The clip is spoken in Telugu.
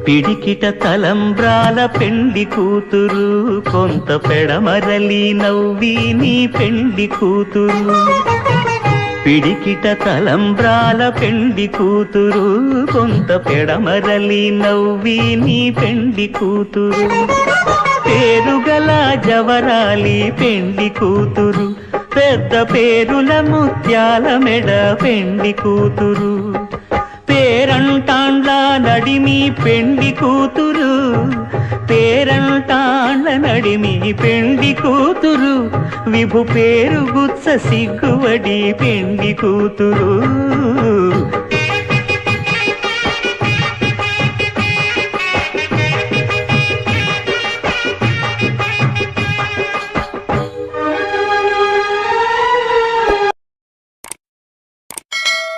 పిడికిట తలంబ్రాల పెండి కూతురు, కొంత పెడమరలి నవ్వి నీ పెండి కూతురు. పిడికిట తలంబ్రాల పెండి కూతురు, కొంత పెడమరలి నవ్వి నీ పెండి కూతురు. పేరుగల జవరాలి పెండి కూతురు, పెద్ద పేరుల ముత్యాల మెడ పెండి కూతురు. పేరంటాండ్ల నడిమి పెండి కూతురు, పేరంటాండ్ల నడిమి పెండి కూతురు. విభు పేరు గుత్స సిగ్గువడి పెండి కూతురు.